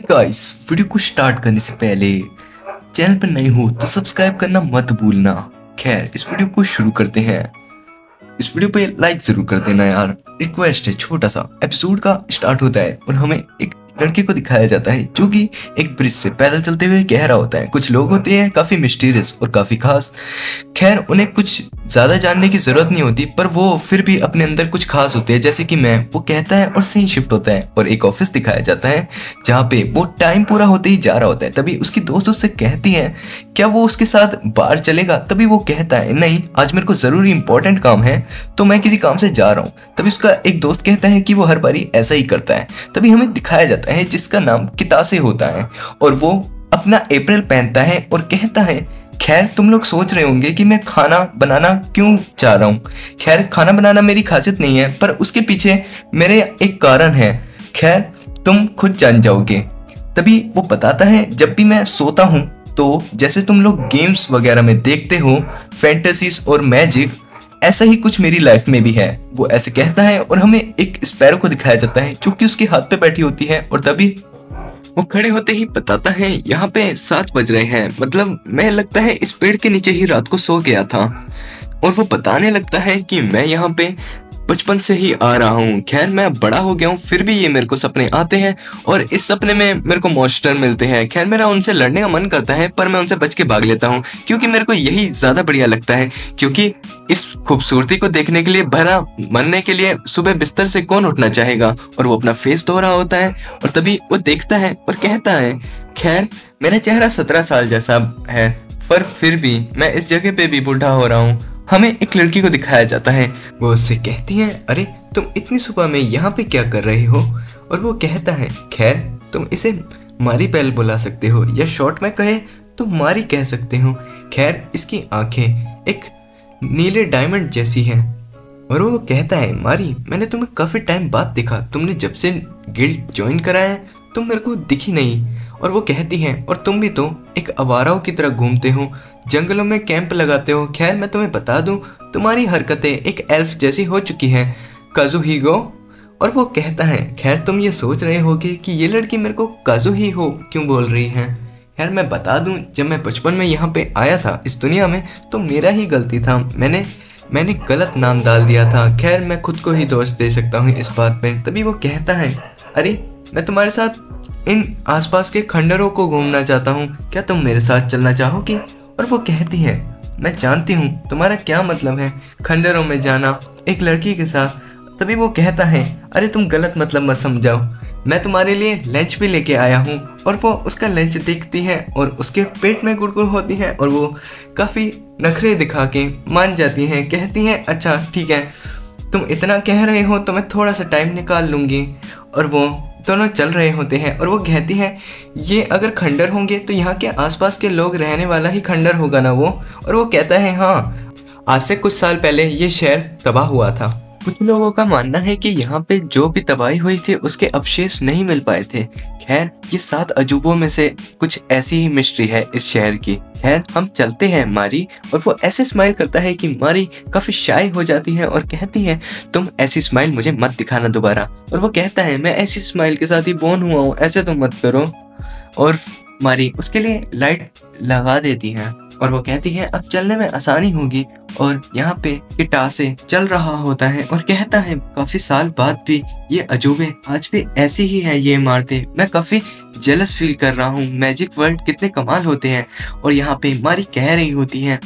Guys, video को start करने से पहले चैनल पर नए हो तो सब्सक्राइब करना मत भूलना। खैर, इस वीडियो को शुरू करते हैं। इस वीडियो पे लाइक जरूर कर देना यार, रिक्वेस्ट है छोटा सा। एपिसोड का स्टार्ट होता है और हमें एक लड़के को दिखाया जाता है जो कि एक ब्रिज से पैदल चलते हुए कह रहा होता है। कुछ लोग होते हैं काफी मिस्टीरियस और काफी खास। खैर, उन्हें कुछ ज्यादा जानने की जरूरत नहीं होती, पर वो फिर भी अपने अंदर कुछ खास होते हैं, जैसे कि वो कहता है और सीन शिफ्ट होता है और एक ऑफिस दिखाया जाता है जहाँ पे वो टाइम पूरा होते ही जा रहा होता है। तभी उसकी दोस्त उससे कहती है क्या वो उसके साथ बाहर चलेगा। तभी वो कहता है नहीं, आज मेरे को जरूरी इंपॉर्टेंट काम है तो मैं किसी काम से जा रहा हूँ। तभी उसका एक दोस्त कहता है कि वो हर बारी ऐसा ही करता है। तभी हमें दिखाया जाता है जिसका नाम कितासे होता है और वो अपना अप्रैल पहनता है और कहता है खैर, तुम लोग सोच रहे होंगे कि मैं खाना बनाना क्यों चाह रहा हूँ। खैर, खाना बनाना मेरी खासियत नहीं है, पर उसके पीछे मेरे एक कारण है। खैर, तुम खुद जान जाओगे। तभी वो बताता है जब भी मैं सोता हूँ तो जैसे तुम लोग गेम्स वगैरह में देखते हो फैंटेसीज और मैजिक, ऐसा ही कुछ मेरी लाइफ में भी है। वो ऐसे कहता है और हमें एक स्पैरो को दिखाया जाता है जो कि उसके हाथ पे बैठी होती है और तभी वो खड़े होते ही बताता है यहाँ पे 7 बज रहे हैं, मतलब मैं लगता है इस पेड़ के नीचे ही रात को सो गया था। और वो बताने लगता है कि मैं यहाँ पे बचपन से ही आ रहा हूँ। खैर, मैं बड़ा हो गया हूँ फिर भी ये मेरे को सपने आते हैं और इस सपने में मेरे को मॉन्स्टर मिलते हैं। खैर, मेरा उनसे लड़ने का मन करता है पर मैं उनसे बच के भाग लेता हूँ क्योंकि मेरे को यही ज्यादा बढ़िया लगता है। क्योंकि इस खूबसूरती को देखने के लिए, भरा मरने के लिए सुबह बिस्तर से कौन उठना चाहेगा। और वो अपना फेस धो रहा होता है और तभी वो देखता है और कहता है खैर, मेरा चेहरा 17 साल जैसा है पर फिर भी मैं इस जगह पे भी बूढ़ा हो रहा हूँ। हमें एक लड़की को दिखाया जाता है। वो उससे कहती है अरे, तुम इतनी सुबह में यहाँ पे क्या कर रहे हो। और वो कहता है खैर, तुम इसे मारी पैल बुला सकते हो या शॉर्ट में कहे तो मारी कह सकते हो। खैर, इसकी आंखें एक नीले डायमंड जैसी हैं। और वो कहता है मारी, मैंने तुम्हें काफी टाइम बाद देखा, तुमने जब से गिल्ड ज्वाइन करा है तुम मेरे को दिखी नहीं। और वो कहती है और तुम भी तो एक आवाराओं की तरह घूमते हो, जंगलों में कैंप लगाते हो। खैर, मैं तुम्हें बता दूं, तुम्हारी हरकतें एक एल्फ जैसी हो चुकी हैं, काजुहिगो। और वो कहता है खैर, तुम ये सोच रहे होगे कि ये लड़की मेरे को काजुहिगो क्यों बोल रही है। खैर, मैं बता दूं, जब मैं बचपन में यहाँ पे आया था इस दुनिया में तो मेरा ही गलती था, मैंने गलत नाम डाल दिया था। खैर, मैं खुद को ही दोष दे सकता हूँ इस बात पे। तभी वो कहता है अरे, मैं तुम्हारे साथ इन आसपास के खंडरों को घूमना चाहता हूँ, क्या तुम मेरे साथ चलना चाहोगी। और वो कहती है मैं जानती हूँ तुम्हारा क्या मतलब है खंडरों में जाना एक लड़की के साथ। तभी वो कहता है अरे, तुम गलत मतलब मत समझाओ, मैं तुम्हारे लिए लंच भी लेके आया हूँ। और वो उसका लंच देखती है और उसके पेट में गुड़गुड़ होती है और वो काफ़ी नखरे दिखा के मान जाती हैं। कहती हैं अच्छा ठीक है, तुम इतना कह रहे हो तो मैं थोड़ा सा टाइम निकाल लूँगी। और वो दोनों चल रहे होते हैं और वो कहती हैं ये अगर खंडर होंगे तो यहाँ के आसपास के लोग रहने वाला ही खंडर होगा ना वो। और वो कहता है हाँ, आज से कुछ साल पहले ये शहर तबाह हुआ था। कुछ लोगों का मानना है कि यहाँ पे जो भी तबाही हुई थी उसके अवशेष नहीं मिल पाए थे। खैर, ये 7 अजूबों में से कुछ ऐसी ही मिस्ट्री है इस शहर की। खैर, हम चलते हैं मारी। और वो ऐसे स्माइल करता है कि मारी काफी शाय हो जाती है और कहती है तुम ऐसी स्माइल मुझे मत दिखाना दोबारा। और वो कहता है मैं ऐसी स्माइल के साथ ही बोन हुआ हूँ, ऐसे तो मत करो। और मारी उसके लिए लाइट लगा देती है और वो कहती है अब चलने में आसानी होगी। और यहाँ पे कितासे चल रहा होता है और कहता है काफी साल बाद भी ये अजूबे आज भी ऐसी ही है ये इमारतें, मैं काफी जेलस फील कर रहा हूँ, मैजिक वर्ल्ड कितने कमाल होते हैं। और यहाँ पे मारी कह रही होती है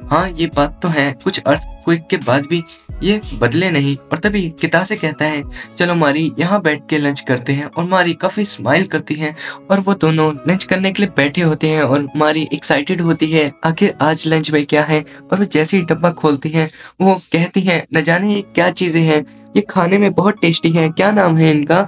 हाँ, ये बात तो है, कुछ अर्थक्वेक के बाद भी ये बदले नहीं। और तभी कितासे कहता है चलो मारी, यहाँ बैठ के लंच करते हैं। और मारी काफी स्माइल करती है और वो दोनों लंच करने के लिए बैठे होते हैं और मारी एक्साइटेड होती है आखिर आज लंच में क्या है। और वो जैसे ही डब्बा खोलती है वो कहती है न जाने ये क्या चीजें हैं, ये खाने में बहुत टेस्टी है, क्या नाम है इनका।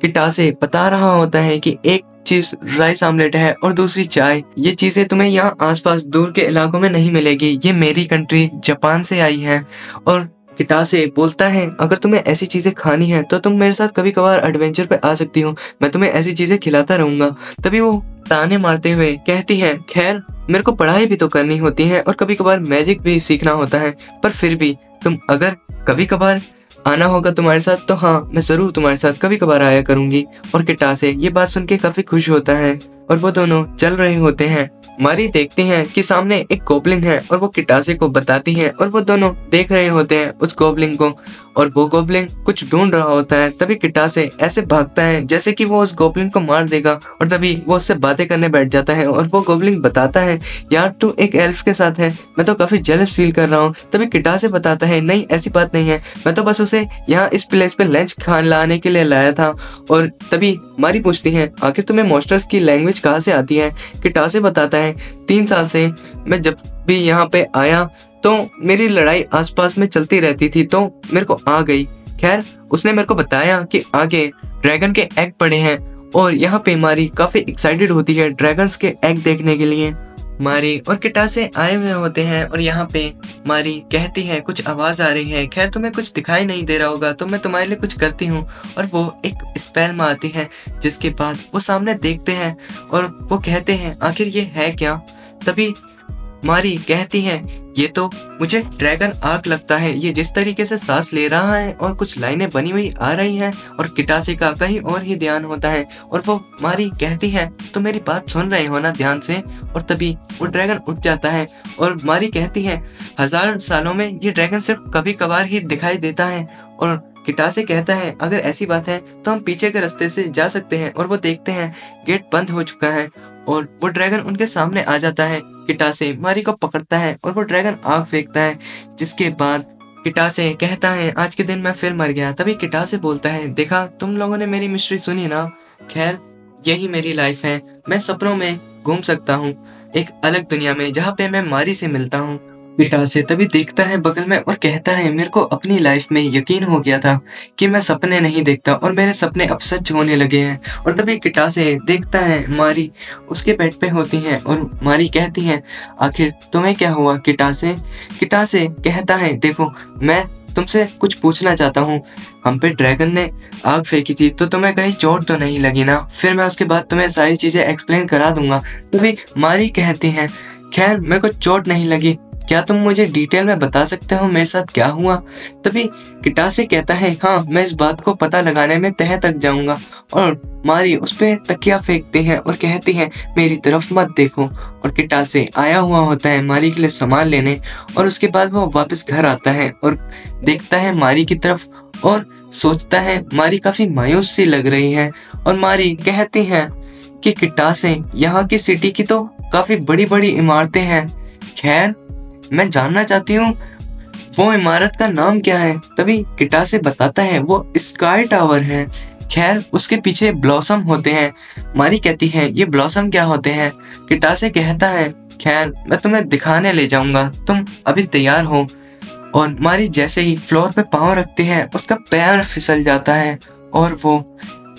कितासे बता रहा होता है कि एक चीज राइस आमलेट है और दूसरी चाय। ये चीजें तुम्हें यहाँ आसपास दूर के इलाकों में नहीं मिलेगी, ये मेरी कंट्री जापान से आई है। और कितासे बोलता है अगर तुम्हें ऐसी चीजें खानी है तो तुम मेरे साथ कभी कभार एडवेंचर पे आ सकती हो, मैं तुम्हें ऐसी चीजें खिलाता रहूंगा। तभी वो ताने मारते हुए कहती है खैर, मेरे को पढ़ाई भी तो करनी होती है और कभी कभार मैजिक भी सीखना होता है, पर फिर भी तुम अगर कभी कभार आना होगा तुम्हारे साथ तो हाँ, मैं जरूर तुम्हारे साथ कभी कभार आया करूंगी। और किटासे ये बात सुन के काफी खुश होता है और वो दोनों चल रहे होते हैं। मारी देखती हैं कि सामने एक गोब्लिन है और वो किटासे को बताती है और वो दोनों देख रहे होते हैं उस गोब्लिन को और वो गोब्लिन कुछ ढूंढ रहा होता है। तभी किटासे ऐसे भागता है जैसे कि वो उस गोब्लिन को मार देगा और तभी वो उससे बातें करने बैठ जाता है और वो गोब्लिन बताता है, यार तू एक एल्फ के साथ है, मैं तो काफी जेलस फील कर रहा हूँ। तभी किटासे बताता है, नहीं ऐसी बात नहीं है, मैं तो बस उसे यहाँ इस प्लेस पे लंच खाने लाने के लिए लाया था। और तभी मारी पूछती है, आखिर तुम्हें मॉन्स्टर्स की लैंग्वेज कहाँ से आती है? किटासे बताता है, 3 साल से मैं जब भी यहाँ पे आया तो मेरी लड़ाई आसपास में चलती रहती थी तो मेरे को आ गई। खैर उसने मेरे को बताया कि आगे ड्रैगन के एग पड़े हैं और यहाँ पे मारी काफी एक्साइटेड होती है ड्रैगन्स के एग देखने के लिए। मारी और किटासे आए हुए होते हैं और यहाँ पे मारी कहती है, कुछ आवाज आ रही है, खैर तुम्हें कुछ दिखाई नहीं दे रहा होगा तो मैं तुम्हारे लिए कुछ करती हूँ। और वो एक स्पेल में आती है जिसके बाद वो सामने देखते हैं और वो कहते हैं, आखिर ये है क्या? तभी मारी कहती है, ये तो मुझे ड्रैगन आर्क लगता है, ये जिस तरीके से सांस ले रहा है और कुछ लाइनें बनी हुई आ रही हैं। और किटासे का कहीं और ही ध्यान होता है और वो मारी कहती है, तो मेरी बात सुन रहे हो ना ध्यान से? और तभी वो ड्रैगन उठ जाता है और मारी कहती है, 1000 सालों में ये ड्रैगन सिर्फ कभी कभार ही दिखाई देता है। और किटासे कहता है, अगर ऐसी बात है तो हम पीछे के रास्ते से जा सकते हैं। और वो देखते हैं गेट बंद हो चुका है और वो ड्रैगन उनके सामने आ जाता है। किटासे मारी को पकड़ता है और वो ड्रैगन आग फेंकता है, जिसके बाद किटासे कहता है, आज के दिन मैं फिर मर गया। तभी किटासे बोलता है, देखा तुम लोगों ने मेरी मिस्ट्री सुनी ना, खैर यही मेरी लाइफ है, मैं सपनों में घूम सकता हूँ एक अलग दुनिया में जहाँ पे मैं मारी से मिलता हूँ। किटासे तभी देखता है बगल में और कहता है, मेरे को अपनी लाइफ में यकीन हो गया था कि मैं सपने नहीं देखता और मेरे सपने अब सच होने लगे हैं। और तभी किटासे देखता है मारी उसके बेड पे होती है और मारी कहती है, आखिर तुम्हें क्या हुआ किटासे? किटासे कहता है, देखो मैं तुमसे कुछ पूछना चाहता हूँ, हम पे ड्रैगन ने आग फेंकी थी तो तुम्हें कहीं चोट तो नहीं लगी ना? फिर मैं उसके बाद तुम्हें सारी चीजें एक्सप्लेन करा दूंगा। तभी मारी कहती है, खैर मेरे को चोट नहीं लगी, क्या तुम मुझे डिटेल में बता सकते हो मेरे साथ क्या हुआ? तभी किटासे कहता है, हाँ मैं इस बात को पता लगाने में तह तक जाऊंगा। और मारी उस पे तकिया फेंकती है और कहती है, मेरी तरफ मत देखो। और किटासे आया हुआ होता है मारी के लिए सामान लेने और उसके बाद वो वापस घर आता है और देखता है मारी की तरफ और सोचता है मारी काफी मायूस सी लग रही है। और मारी कहती है कि किटासे, यहाँ की सिटी की तो काफी बड़ी बड़ी इमारतें हैं, खैर मैं जानना चाहती हूँ वो इमारत का नाम क्या है? तभी किटासे बताता है, वो स्काई टावर है, खैर उसके पीछे ब्लॉसम होते हैं। मारी कहती है, ये ब्लॉसम क्या होते हैं? किटासे कहता है, खैर मैं तुम्हें दिखाने ले जाऊंगा, तुम अभी तैयार हो। और मारी जैसे ही फ्लोर पे पाँव रखती है उसका पैर फिसल जाता है और वो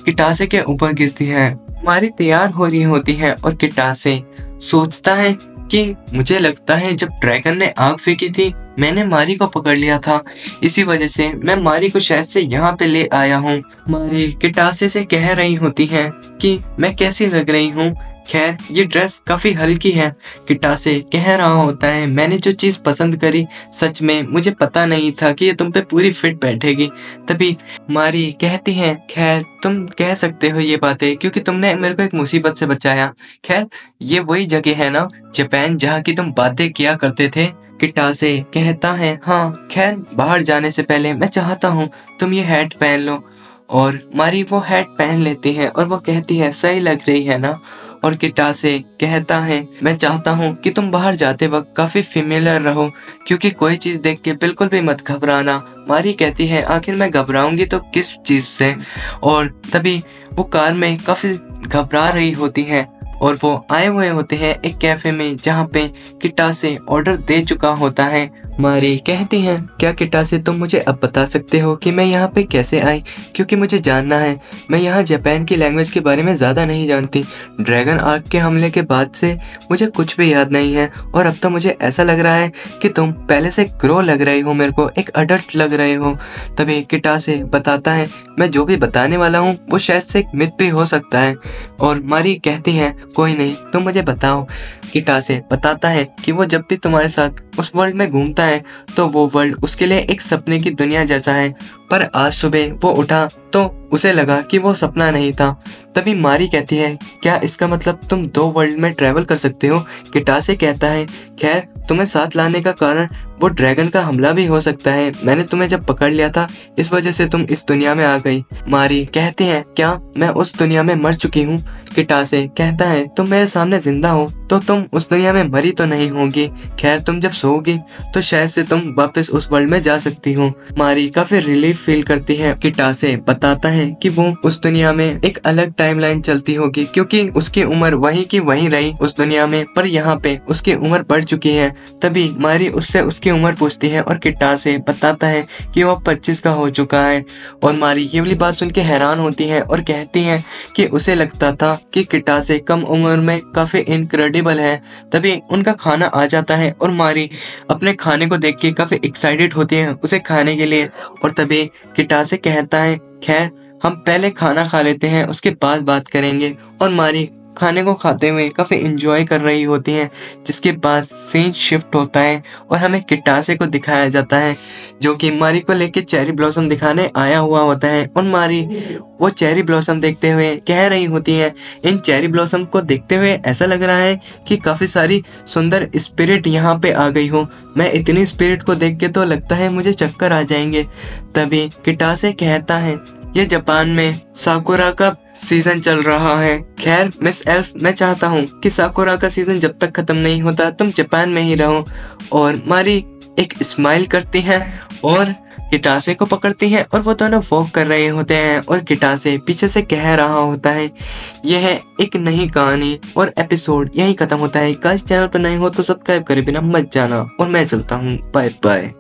किटासे के ऊपर गिरती है। मारी तैयार हो रही होती है और किटासे सोचता है कि मुझे लगता है जब ड्रैगन ने आग फेंकी थी मैंने मारी को पकड़ लिया था, इसी वजह से मैं मारी को शायद से यहाँ पे ले आया हूँ। मारी किटासे से कह रही होती है कि मैं कैसी लग रही हूँ, खैर ये ड्रेस काफी हल्की है। किटासे कह रहा होता है, मैंने जो चीज पसंद करी सच में मुझे पता नहीं था कि ये तुम पे पूरी फिट बैठेगी। तभी मारी कहती है, खैर तुम कह सकते हो ये बातें क्योंकि तुमने मेरे को एक मुसीबत से बचाया। खैर ये वही जगह है ना जापान जहाँ की तुम बातें किया करते थे? किटासे कहता है, हाँ खैर बाहर जाने से पहले मैं चाहता हूँ तुम ये हैट पहन लो। और मारी वो हैट पहन लेती है और वो कहती है, सही लग रही है ना? और किटासे कहता है, मैं चाहता हूँ कि तुम बाहर जाते वक्त काफी फेमिलियर रहो क्योंकि कोई चीज देख के बिल्कुल भी मत घबराना। मारी कहती है, आखिर मैं घबराऊंगी तो किस चीज से? और तभी वो कार में काफी घबरा रही होती है और वो आए हुए होते हैं एक कैफे में जहाँ पे किटासे ऑर्डर दे चुका होता है। मारी कहती है, क्या किटासे तुम मुझे अब बता सकते हो कि मैं यहाँ पे कैसे आई? क्योंकि मुझे जानना है, मैं यहाँ जापान की लैंग्वेज के बारे में ज़्यादा नहीं जानती। ड्रैगन आर्क के हमले के बाद से मुझे कुछ भी याद नहीं है और अब तो मुझे ऐसा लग रहा है कि तुम पहले से ग्रो लग रहे हो, मेरे को एक अडल्ट लग रहे हो। तभी किटासे बताता है, मैं जो भी बताने वाला हूँ वो शायद से एक मिथ भी हो सकता है। और मारी कहती है, कोई नहीं तुम मुझे बताओ। किटासे बताता है कि वो जब भी तुम्हारे साथ उस वर्ल्ड में घूमता है तो वो वर्ल्ड उसके लिए एक सपने की दुनिया जैसा है। पर आज सुबह वो उठा तो उसे लगा कि वो सपना नहीं था। तभी मारी कहती है, क्या इसका मतलब तुम 2 वर्ल्ड में ट्रैवल कर सकते हो? किटासे कहता है, खैर तुम्हें साथ लाने का कारण वो ड्रैगन का हमला भी हो सकता है। मैंने तुम्हें जब पकड़ लिया था इस वजह से तुम इस दुनिया में आ गई। मारी कहती है, क्या मैं उस दुनिया में मर चुकी हूँ? किटासे कहता है, तुम मेरे सामने जिंदा हो तो तुम उस दुनिया में मरी तो नहीं होगी। खैर तुम जब सोओगी तो शायद से तुम वापस उस वर्ल्ड में जा सकती हो। मारी काफी रिलीफ फील करती है। किटासे बताता है कि वो उस दुनिया में एक अलग टाइमलाइन चलती होगी क्योंकि उसकी उम्र वहीं की वहीं रही उस दुनिया में, पर यहाँ पे उसकी उम्र बढ़ चुकी है। तभी मारी उससे उसकी उम्र पूछती है और किटासे बताता है कि वो 25 का हो चुका है। और मारी ये वाली बात सुन के हैरान होती है और कहती है कि उसे लगता था कि किटासे कम उम्र में काफी इनक्रेडिबल है। तभी उनका खाना आ जाता है और मारी अपने खाने को देख के काफी एक्साइटेड होती है उसे खाने के लिए। और तभी किटासे कहता है, खैर हम पहले खाना खा लेते हैं उसके बाद बात करेंगे। और मारी खाने को खाते हुए काफी एंजॉय कर रही होती हैं। जिसके बाद सीन शिफ्ट होता है और हमें किटासे को दिखाया जाता है जो कि मारी को लेके चेरी ब्लॉसम दिखाने आया हुआ होता है। और मारी वो चेरी ब्लॉसम देखते हुए कह रही होती है, इन चेरी ब्लॉसम को देखते हुए ऐसा लग रहा है कि काफी सारी सुंदर स्पिरिट यहाँ पे आ गई हो। मैं इतनी स्पिरिट को देख के तो लगता है मुझे चक्कर आ जाएंगे। तभी किटासे कहता है, ये जापान में साकुरा का सीजन चल रहा है। खैर मिस एल्फ, मैं चाहता हूँ कि साकुरा का सीजन जब तक खत्म नहीं होता तुम जापान में ही रहो। और मारी एक स्माइल करती है और किटासे को पकड़ती है और वो दोनों वॉक कर रहे होते हैं। और किटासे पीछे से कह रहा होता है, यह है एक नई कहानी और एपिसोड यही खत्म होता है। गाइस चैनल पर नए हो तो सब्सक्राइब करे बिना मत जाना और मैं चलता हूँ। Bye bye.